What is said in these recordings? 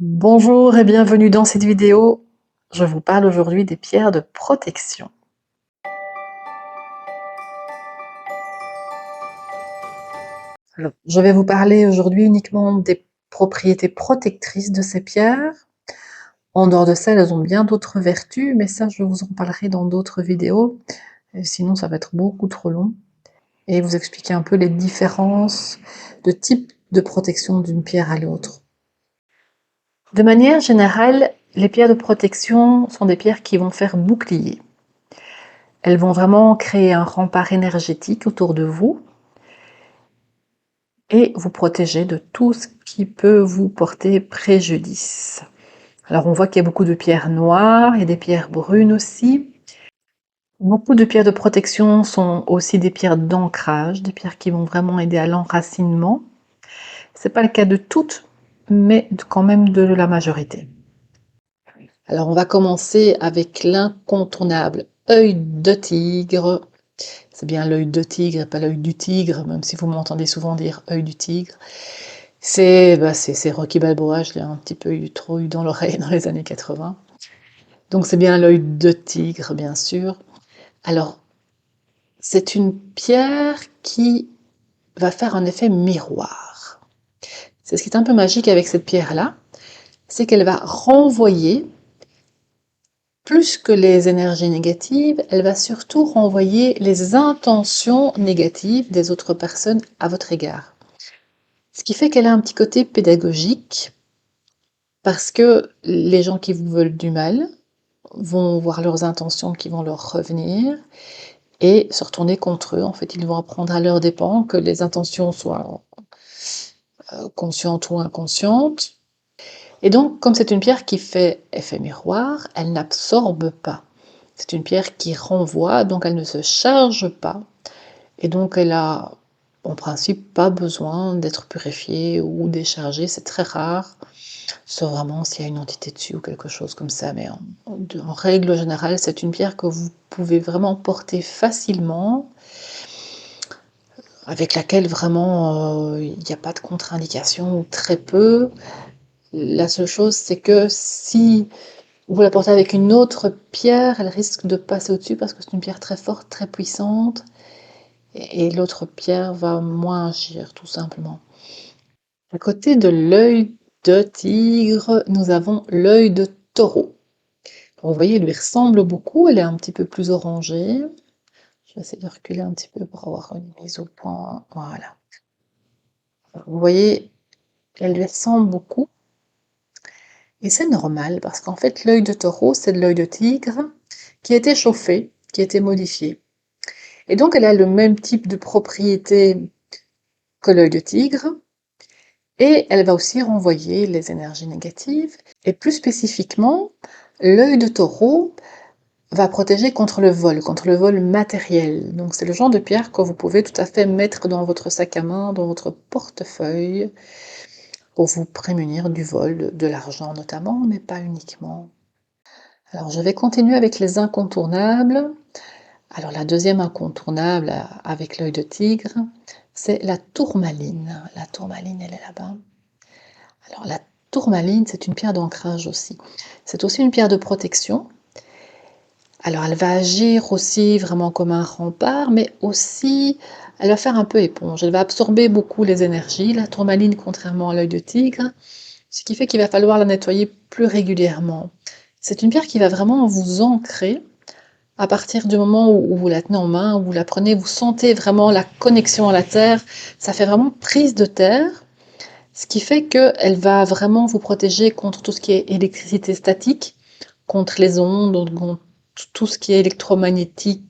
Bonjour et bienvenue dans cette vidéo. Je vous parle aujourd'hui des pierres de protection. Alors, je vais vous parler aujourd'hui uniquement des propriétés protectrices de ces pierres. En dehors de ça, elles ont bien d'autres vertus, mais ça, je vous en parlerai dans d'autres vidéos. Et sinon, ça va être beaucoup trop long. Et vous expliquer un peu les différences de type de protection d'une pierre à l'autre. De manière générale, les pierres de protection sont des pierres qui vont faire bouclier. Elles vont vraiment créer un rempart énergétique autour de vous et vous protéger de tout ce qui peut vous porter préjudice. Alors on voit qu'il y a beaucoup de pierres noires et des pierres brunes aussi. Beaucoup de pierres de protection sont aussi des pierres d'ancrage, des pierres qui vont vraiment aider à l'enracinement. C'est pas le cas de toutes, mais quand même de la majorité. Alors on va commencer avec l'incontournable œil de tigre. C'est bien l'œil de tigre et pas l'œil du tigre, même si vous m'entendez souvent dire œil du tigre. C'est Rocky Balboa, je l'ai un petit peu trop eu dans l'oreille dans les années 80. Donc c'est bien l'œil de tigre, bien sûr. Alors, c'est une pierre qui va faire un effet miroir. C'est ce qui est un peu magique avec cette pierre-là, c'est qu'elle va renvoyer, plus que les énergies négatives, elle va surtout renvoyer les intentions négatives des autres personnes à votre égard. Ce qui fait qu'elle a un petit côté pédagogique, parce que les gens qui vous veulent du mal vont voir leurs intentions qui vont leur revenir et se retourner contre eux. En fait, ils vont apprendre à leurs dépens que les intentions soient conscientes ou inconscientes. Et donc, comme c'est une pierre qui fait effet miroir, elle n'absorbe pas. C'est une pierre qui renvoie, donc elle ne se charge pas. Et donc, elle a, en principe, pas besoin d'être purifiée ou déchargée. C'est très rare, sauf vraiment s'il y a une entité dessus ou quelque chose comme ça. Mais en règle générale, c'est une pierre que vous pouvez vraiment porter facilement, avec laquelle vraiment il n'y a pas de contre-indication ou très peu. La seule chose, c'est que si vous la portez avec une autre pierre, elle risque de passer au-dessus parce que c'est une pierre très forte, très puissante, et l'autre pierre va moins agir, tout simplement. À côté de l'œil de tigre, nous avons l'œil de taureau. Vous voyez, il lui ressemble beaucoup, elle est un petit peu plus orangée. Je vais essayer de reculer un petit peu pour avoir une mise au point. Voilà. Vous voyez, elle lui ressemble beaucoup. Et c'est normal, parce qu'en fait, l'œil de taureau, c'est de l'œil de tigre qui a été chauffé, qui a été modifié. Et donc, elle a le même type de propriété que l'œil de tigre, et elle va aussi renvoyer les énergies négatives. Et plus spécifiquement, l'œil de taureau va protéger contre le vol matériel. Donc c'est le genre de pierre que vous pouvez tout à fait mettre dans votre sac à main, dans votre portefeuille, pour vous prémunir du vol, de l'argent notamment, mais pas uniquement. Alors je vais continuer avec les incontournables. Alors la deuxième incontournable avec l'œil de tigre, c'est la tourmaline. La tourmaline, elle est là-bas. Alors la tourmaline, c'est une pierre d'ancrage aussi. C'est aussi une pierre de protection. Alors elle va agir aussi vraiment comme un rempart, mais aussi elle va faire un peu éponge. Elle va absorber beaucoup les énergies, la tourmaline, contrairement à l'œil de tigre, ce qui fait qu'il va falloir la nettoyer plus régulièrement. C'est une pierre qui va vraiment vous ancrer. À partir du moment où vous la tenez en main, où vous la prenez, vous sentez vraiment la connexion à la terre. Ça fait vraiment prise de terre, ce qui fait qu'elle va vraiment vous protéger contre tout ce qui est électricité statique, contre les ondes, contre tout ce qui est électromagnétique,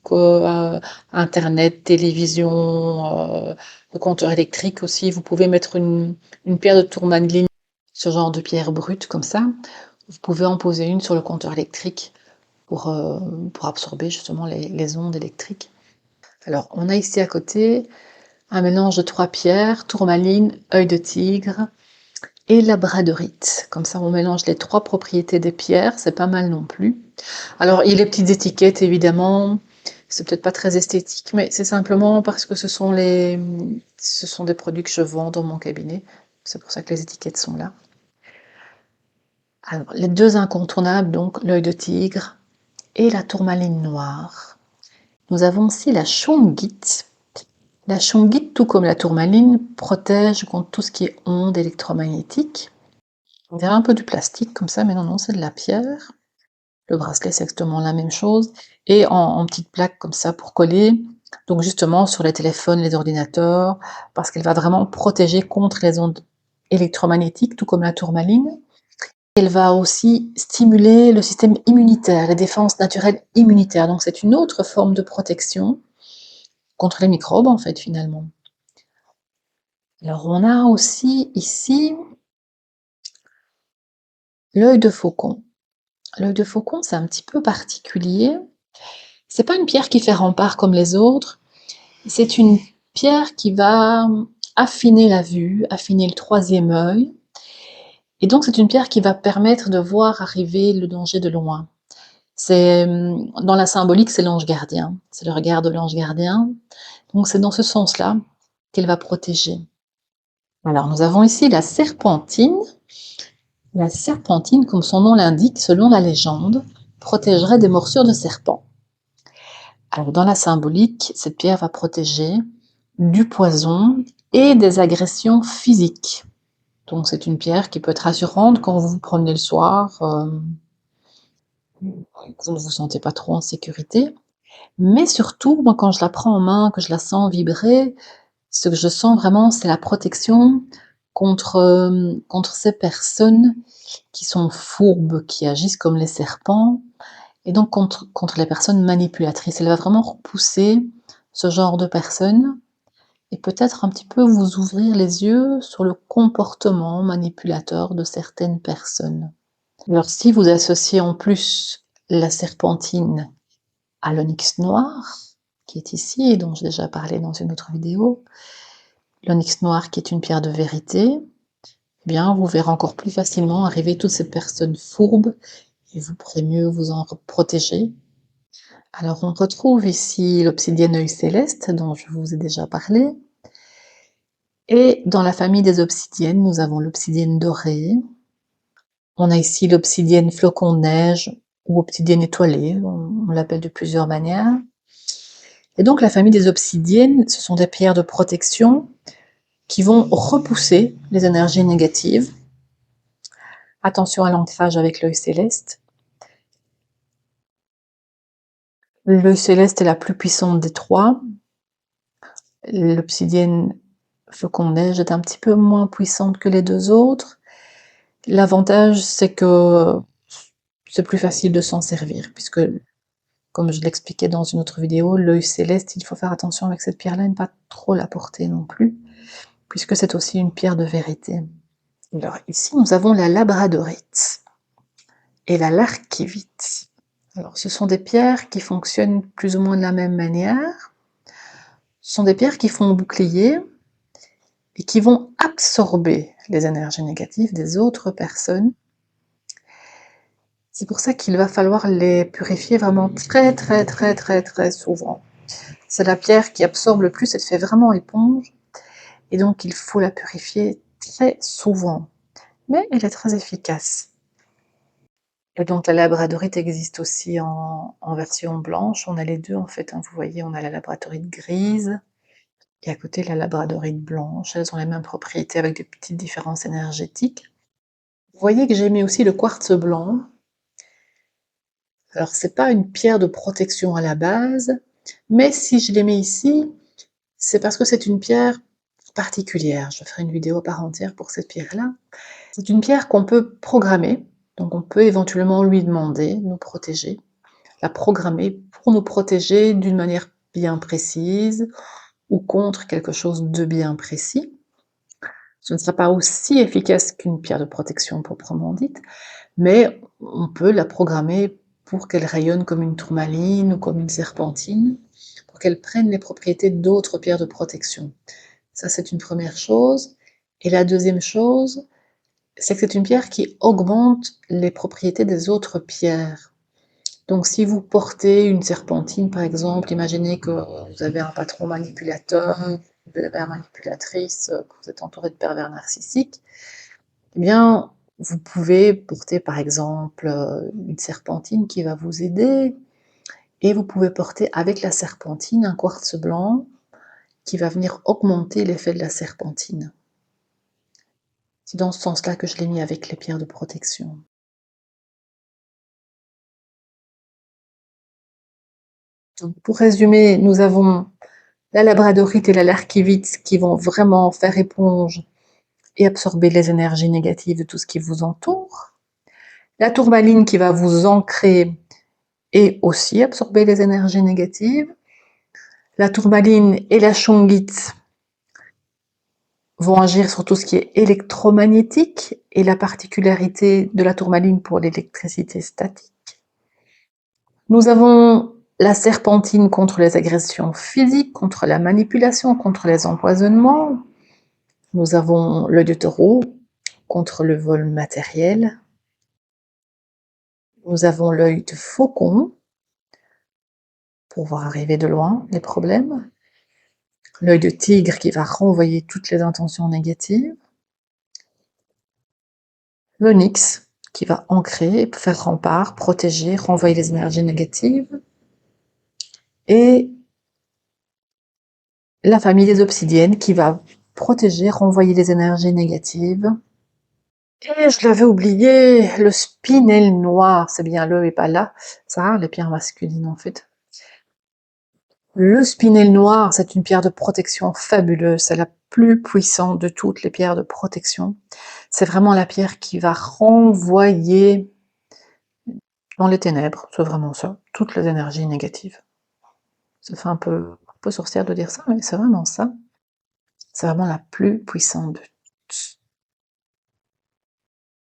internet, télévision, le compteur électrique aussi. Vous pouvez mettre une pierre de tourmaline, ce genre de pierre brute comme ça. Vous pouvez en poser une sur le compteur électrique pour, pour absorber justement les ondes électriques. Alors, on a ici à côté un mélange de 3 pierres, tourmaline, œil de tigre et labradorite. Comme ça, on mélange les 3 propriétés des pierres, c'est pas mal non plus. Alors, il y a les petites étiquettes, évidemment, c'est peut-être pas très esthétique, mais c'est simplement parce que ce sont des produits que je vends dans mon cabinet. C'est pour ça que les étiquettes sont là. Alors, les 2 incontournables, donc l'œil de tigre et la tourmaline noire. Nous avons aussi la shungite. La shungite, tout comme la tourmaline, protège contre tout ce qui est ondes électromagnétiques. On dirait un peu du plastique comme ça, mais non, non, c'est de la pierre. Le bracelet, c'est exactement la même chose. Et en petites plaques comme ça pour coller. Donc justement sur les téléphones, les ordinateurs, parce qu'elle va vraiment protéger contre les ondes électromagnétiques, tout comme la tourmaline. Elle va aussi stimuler le système immunitaire, les défenses naturelles immunitaires. Donc c'est une autre forme de protection contre les microbes, en fait, finalement. Alors on a aussi ici l'œil de faucon. L'œil de faucon, c'est un petit peu particulier. C'est pas une pierre qui fait rempart comme les autres. C'est une pierre qui va affiner la vue, affiner le troisième œil. Et donc c'est une pierre qui va permettre de voir arriver le danger de loin. C'est dans la symbolique, c'est l'ange gardien. C'est le regard de l'ange gardien. Donc c'est dans ce sens-là qu'elle va protéger. Alors nous avons ici la serpentine. La serpentine, comme son nom l'indique, selon la légende, protégerait des morsures de serpents. Alors dans la symbolique, cette pierre va protéger du poison et des agressions physiques. Donc c'est une pierre qui peut être rassurante quand vous vous promenez le soir, que vous ne vous sentez pas trop en sécurité. Mais surtout, moi quand je la prends en main, que je la sens vibrer, ce que je sens vraiment, c'est la protection contre ces personnes qui sont fourbes, qui agissent comme les serpents, et donc contre les personnes manipulatrices. Elle va vraiment repousser ce genre de personnes et peut-être un petit peu vous ouvrir les yeux sur le comportement manipulateur de certaines personnes. Alors si vous associez en plus la serpentine à l'onyx noir, qui est ici et dont j'ai déjà parlé dans une autre vidéo, l'onyx noir qui est une pierre de vérité, eh bien vous verrez encore plus facilement arriver toutes ces personnes fourbes et vous pourrez mieux vous en protéger. Alors on retrouve ici l'obsidienne œil céleste dont je vous ai déjà parlé. Et dans la famille des obsidiennes, nous avons l'obsidienne dorée. On a ici l'obsidienne flocon de neige ou obsidienne étoilée, on l'appelle de plusieurs manières. Et donc la famille des obsidiennes, ce sont des pierres de protection qui vont repousser les énergies négatives. Attention à l'ancrage avec l'œil céleste. L'œil céleste est la plus puissante des trois. L'obsidienne flocon de neige est un petit peu moins puissante que les deux autres. L'avantage, c'est que c'est plus facile de s'en servir, puisque, comme je l'expliquais dans une autre vidéo, l'œil céleste, il faut faire attention avec cette pierre-là, ne pas trop la porter non plus, puisque c'est aussi une pierre de vérité. Alors ici, nous avons la labradorite et la larkivite. Alors, ce sont des pierres qui fonctionnent plus ou moins de la même manière. Ce sont des pierres qui font bouclier et qui vont absorber les énergies négatives des autres personnes. C'est pour ça qu'il va falloir les purifier vraiment très souvent. C'est la pierre qui absorbe le plus, elle fait vraiment éponge, et donc il faut la purifier très souvent. Mais elle est très efficace. Et donc la labradorite existe aussi en version blanche, on a les deux en fait, hein. Vous voyez, on a la labradorite grise, et à côté la labradorite blanche, elles ont les mêmes propriétés avec des petites différences énergétiques. Vous voyez que j'ai mis aussi le quartz blanc. Alors c'est pas une pierre de protection à la base, mais si je l'ai mis ici, c'est parce que c'est une pierre particulière. Je ferai une vidéo à part entière pour cette pierre-là. C'est une pierre qu'on peut programmer, donc on peut éventuellement lui demander de nous protéger, la programmer pour nous protéger d'une manière bien précise ou contre quelque chose de bien précis. Ce ne sera pas aussi efficace qu'une pierre de protection proprement dite, mais on peut la programmer pour qu'elle rayonne comme une tourmaline ou comme une serpentine, pour qu'elle prenne les propriétés d'autres pierres de protection. Ça, c'est une première chose. Et la deuxième chose, c'est que c'est une pierre qui augmente les propriétés des autres pierres. Donc si vous portez une serpentine, par exemple, imaginez que vous avez un patron manipulateur, une manipulatrice, que vous êtes entouré de pervers narcissiques, eh bien, Vous pouvez porter par exemple, une serpentine qui va vous aider et vous pouvez porter avec la serpentine un quartz blanc qui va venir augmenter l'effet de la serpentine. C'est dans ce sens-là que je l'ai mis avec les pierres de protection. Donc pour résumer, nous avons la labradorite et la larkivite qui vont vraiment faire éponge et absorber les énergies négatives de tout ce qui vous entoure. La tourmaline qui va vous ancrer et aussi absorber les énergies négatives. La tourmaline et la shungite vont agir sur tout ce qui est électromagnétique et la particularité de la tourmaline pour l'électricité statique. Nous avons la serpentine contre les agressions physiques, contre la manipulation, contre les empoisonnements. Nous avons l'œil de taureau contre le vol matériel. Nous avons l'œil de faucon pour voir arriver de loin les problèmes. L'œil de tigre qui va renvoyer toutes les intentions négatives. L'onyx qui va ancrer, faire rempart, protéger, renvoyer les énergies négatives. Et la famille des obsidiennes qui va protéger, renvoyer les énergies négatives. Et je l'avais oublié, le spinel noir, c'est bien le et pas là, ça, les pierres masculines en fait. Le spinel noir, c'est une pierre de protection fabuleuse, c'est la plus puissante de toutes les pierres de protection. C'est vraiment la pierre qui va renvoyer dans les ténèbres, c'est vraiment ça, toutes les énergies négatives. Ça fait un peu sorcière de dire ça, mais c'est vraiment ça. C'est vraiment la plus puissante de